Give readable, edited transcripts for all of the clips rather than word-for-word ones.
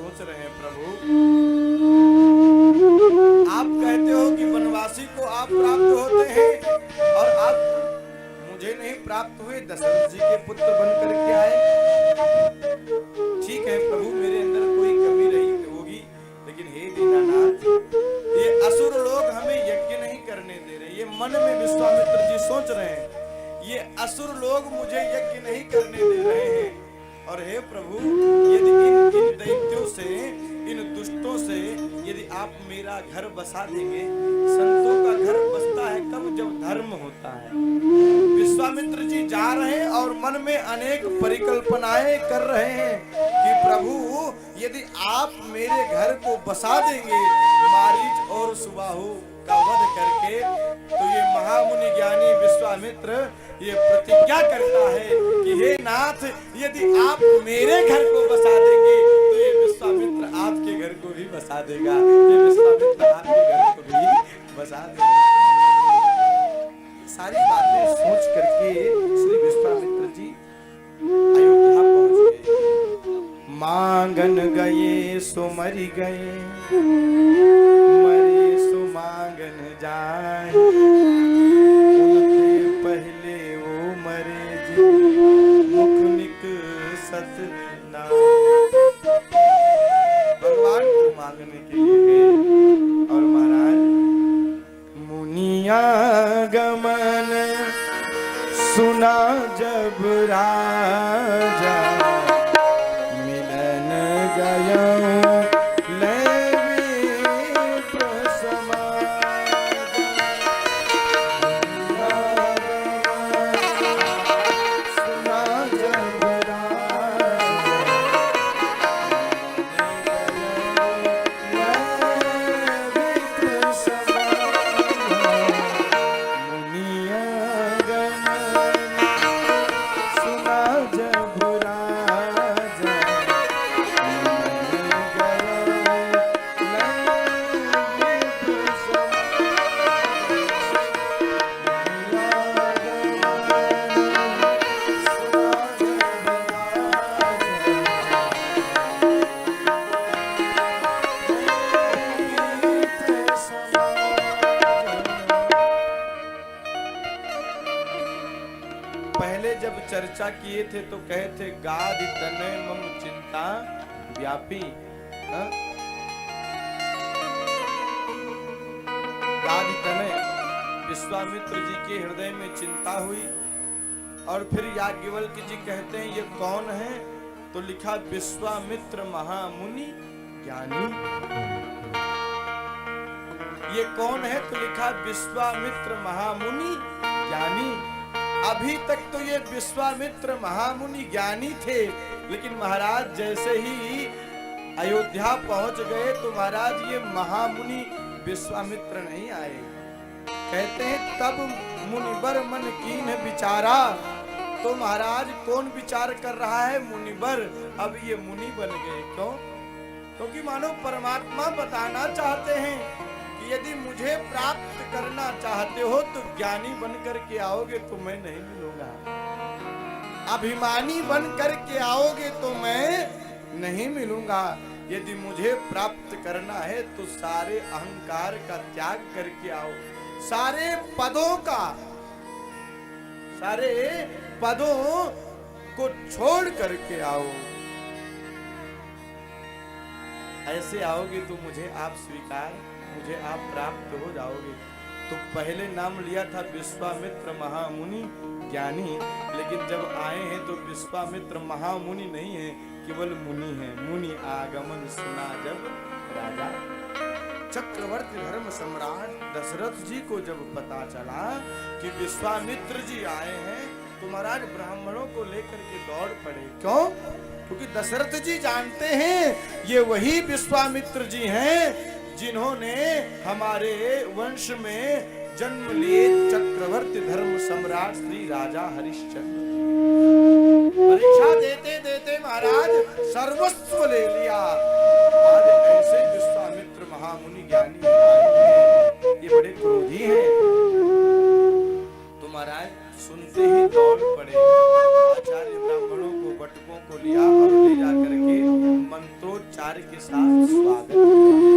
सोच रहे हैं प्रभु, आप कहते हो कि वनवासी को आप प्राप्त होते हैं और आप मुझे नहीं प्राप्त हुए, दशरथ जी के पुत्र बन करके आए। ठीक है प्रभु, मेरे अंदर कोई कमी रही होगी, लेकिन हे दीनानाथ, ये असुर लोग हमें यज्ञ नहीं करने दे रहे। ये मन में विश्वामित्र जी सोच रहे हैं, ये असुर लोग मुझे यज्ञ नहीं करने दे रहे हैं। और हे प्रभु, यदि इन दैत्यों से, इन दुष्टों से यदि आप मेरा घर बसा देंगे, संतों का घर बसता है कब? जब धर्म होता है। विश्वामित्र जी जा रहे हैं और मन में अनेक परिकल्पनाएं कर रहे हैं कि प्रभु, यदि आप मेरे घर को बसा देंगे मारीच और सुबाहु का वध करके, तो ये महामुनि ज्ञानी विश्वामित्र ये प्रतिज्ञा करता है कि हे नाथ, यदि आप मेरे घर को बसा देंगे तो ये विश्वामित्र आपके घर को भी बसा देगा, ये विश्वामित्र आपके घर को भी बसा देगा। सारी बातें सोच करके श्री विश्वामित्र जी अयोध्या पहुंच गए। मांगन गए सो मरि गए, मरे सो मांगन जाए, उनसे पहले वो मरे जी, मुख निकसत नाम। भगवान को मांगने के लिए गए और महाराज, मुनिया गमन सुना जब राजा, मिलन गया चर्चा किए थे तो कहे थे गादि तनय मम चिंता व्यापी। गादि तनय, विश्वामित्र जी के हृदय में चिंता हुई। और फिर याज्ञवल्क्य जी कहते हैं ये कौन है? तो लिखा विश्वामित्र महामुनि ज्ञानी। ये कौन है? तो लिखा विश्वामित्र महामुनि ज्ञानी। अभी तक तो ये विश्वामित्र महामुनि ज्ञानी थे, लेकिन महाराज जैसे ही अयोध्या पहुंच गए तो महाराज ये महामुनि विश्वामित्र नहीं आए। कहते हैं तब मुनिवर मन कीन विचारा। तो महाराज कौन विचार कर रहा है? मुनिवर। अब ये मुनि बन गए। क्यों? क्योंकि मानो परमात्मा बताना चाहते हैं कि यदि मुझे प्राप्त करना चाहते हो तो ज्ञानी बन करके आओगे तो मैं नहीं मिलूंगा, अभिमानी बन करके आओगे तो मैं नहीं मिलूंगा। यदि मुझे प्राप्त करना है तो सारे अहंकार का त्याग करके आओ, सारे पदों को छोड़ करके आओ। ऐसे आओगे तो मुझे आप स्वीकार, मुझे आप प्राप्त हो जाओगे। तो पहले नाम लिया था विश्वामित्र महामुनि ज्ञानी, लेकिन जब आए हैं तो विश्वामित्र महामुनि नहीं है, केवल मुनि है। मुनि आगमन सुना जब राजा। चक्रवर्ती धर्म सम्राट दशरथ जी को जब पता चला कि विश्वामित्र जी आए हैं तो महाराज ब्राह्मणों को लेकर के दौड़ पड़े। क्यों? क्योंकि दशरथ जी जानते हैं ये वही विश्वामित्र जी हैं जिन्होंने हमारे वंश में जन्म लिए चक्रवर्ती धर्म सम्राट श्री राजा हरिश्चंद्र। परीक्षा देते देते महाराज सर्वस्व ले लिया। आज ऐसे विश्वामित्र महामुनि ज्ञानी ये बड़े क्रोधी हैं। तो महाराज सुनते ही दौड़ पड़े। आचार्य ब्राह्मणों को, बटकों को लिया और ले जाकर के मंत्रोच्चार प्यार के साथ स्वागत किया।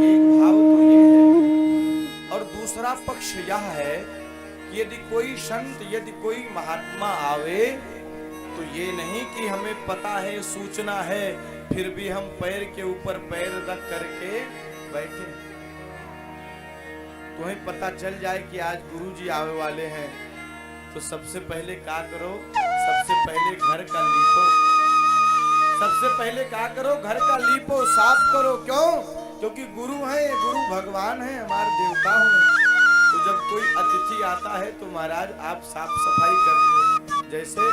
एक भाव तो ये है, और दूसरा पक्ष यह है कि यदि कोई संत, यदि कोई महात्मा आवे तो ये नहीं कि हमें पता है, सूचना है, फिर भी हम पैर के ऊपर पैर रख करके बैठे। तुम्हें पता चल जाए कि आज गुरुजी आवे वाले हैं तो सबसे पहले क्या करो, सबसे पहले घर का लीपो, सबसे पहले क्या करो, घर का लीपो, साफ करो। क्यों? क्योंकि गुरु हैं, गुरु भगवान हैं, हमारे देवता हैं। तो जब कोई अतिथि आता है तो महाराज आप साफ सफाई करते। जैसे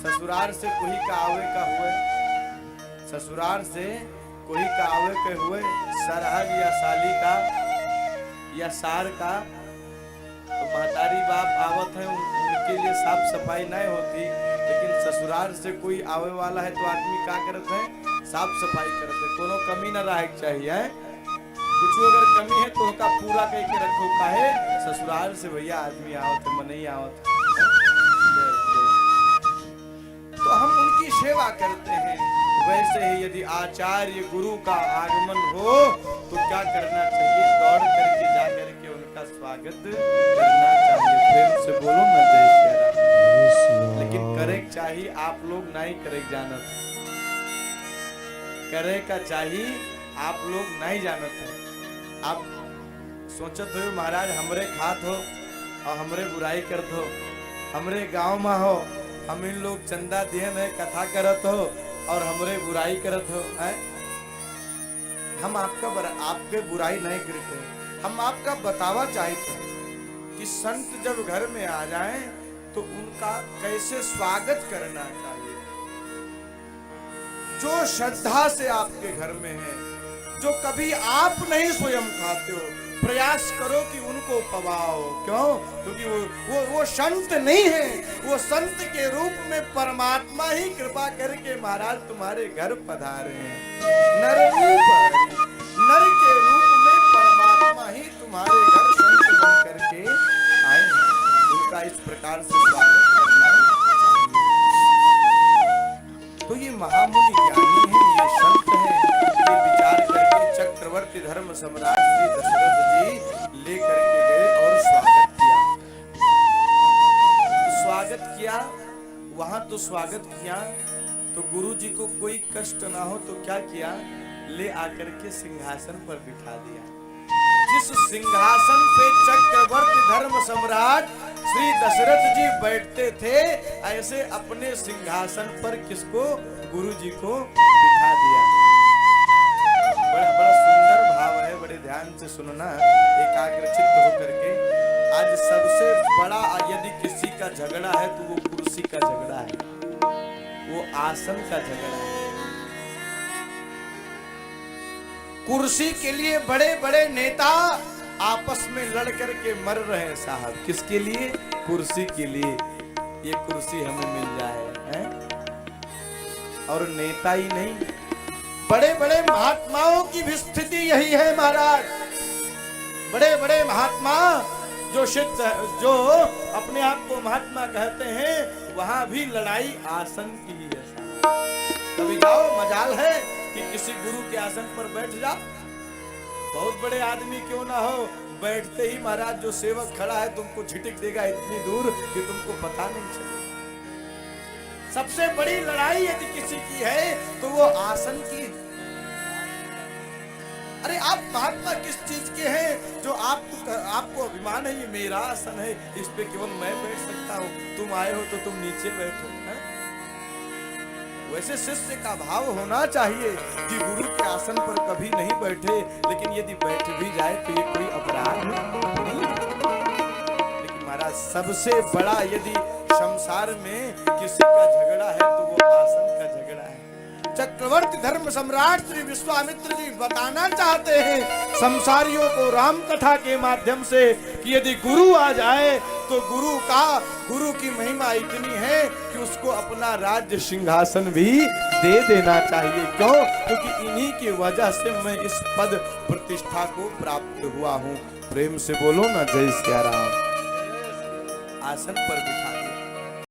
ससुराल से कोई का आवे का हुए, ससुराल से कोई का आवे के हुए, सरहद या साली का या सार का, तो महतारी बाप आवत है, उनके लिए साफ सफाई नहीं होती। लेकिन ससुराल से कोई आवे वाला है तो आदमी क्या करते हैं, साफ सफाई करते, कोनो कमी न रहे चाहिए है? कुछ अगर कमी है तो उनका पूरा कह के रखो। काहे? ससुराल से भैया आदमी आवत है, नहीं आवत। तो हम उनकी सेवा करते हैं। वैसे ही यदि आचार्य गुरु का आगमन हो तो क्या करना चाहिए, दौड़ करके जा करके उनका स्वागत करना चाहिए। प्रेम से बोलो ना जय श्री राम। लेकिन करे चाहिए आप लोग नहीं करे जानत, करे का चाहिए आप लोग नहीं जानत है। आप सोचत हो महाराज हमरे खात हो और हमरे बुराई करत हो, हमरे गांव में हो, हम इन लोग चंदा दिए में कथा करत हो और हमरे बुराई करत हो है? हम आपके बुराई नहीं करते, हम आपका बतावा चाहते हैं कि संत जब घर में आ जाएं तो उनका कैसे स्वागत करना चाहिए। जो श्रद्धा से आपके घर में है, जो कभी आप नहीं स्वयं खाते हो, प्रयास करो कि उनको पवाओ। क्यों? क्योंकि वो संत नहीं है, वो संत के रूप में परमात्मा ही कृपा करके महाराज तुम्हारे घर पधारे हैं। नर के रूप में परमात्मा ही तुम्हारे घर संत बन करके आए हैं। उनका इस प्रकार से स्वागत करना चाहिए। तो ये महामुनि ज्ञानी है, ये संत है, ये विचार करके चक्रवर्ती धर्म सम्राट श्री दशरथ जी लेकर के गए और स्वागत किया। स्वागत किया वहां तो स्वागत किया तो गुरु जी को कोई कष्ट ना हो तो क्या किया, ले आकर के सिंहासन पर बिठा दिया। जिस सिंहासन पे चक्रवर्ती धर्म सम्राट श्री दशरथ जी बैठते थे, ऐसे अपने सिंहासन पर किसको, गुरु जी को बिठा दिया। बड़ा बड़ा सुंदर भाव है, बड़े ध्यान से सुनना, एकाग्रचित्त होकर के। आज सबसे बड़ा यदि किसी का झगड़ा है तो वो कुर्सी का झगड़ा है, वो आसन का झगड़ा है। कुर्सी के लिए बड़े बड़े नेता आपस में लड़ करके मर रहे हैं साहब। किसके लिए? कुर्सी के लिए। ये कुर्सी हमें मिल जाए है? और नेता ही नहीं, बड़े बड़े महात्माओं की भी स्थिति यही है महाराज। बड़े बड़े महात्मा जो सिद्ध, जो अपने आप को महात्मा कहते हैं, वहां भी लड़ाई आसन की ही है। कभी जाओ, मजाल है कि किसी गुरु के आसन पर बैठ जाओ, बहुत बड़े आदमी क्यों ना हो, बैठते ही महाराज जो सेवक खड़ा है तुमको झिटक देगा इतनी दूर कि तुमको पता नहीं चलेगा। सबसे बड़ी लड़ाई यदि किसी की है तो वो आसन की। अरे आप महात्मा किस चीज के हैं जो आपको अभिमान है, ये मेरा आसन है, इस पे केवल मैं बैठ सकता हूँ, तुम आए हो तो तुम नीचे बैठो है? वैसे शिष्य का भाव होना चाहिए कि गुरु के आसन पर कभी नहीं बैठे, लेकिन यदि बैठ भी जाए तो ये कोई अपराध नहीं। लेकिन महाराज सबसे बड़ा यदि संसार में किसी का झगड़ा है तो वो आसन का झगड़ा है। चक्रवर्ती धर्म सम्राट श्री विश्वामित्र जी बताना चाहते हैं संसारियों को राम कथा के माध्यम से कि यदि गुरु आ जाए तो गुरु की महिमा इतनी है कि उसको अपना राज्य सिंहासन भी दे देना चाहिए। क्यों? क्योंकि इन्हीं की वजह से मैं इस पद प्रतिष्ठा को प्राप्त हुआ हूँ। प्रेम से बोलो ना जय श्री राम। आसन पर बिठा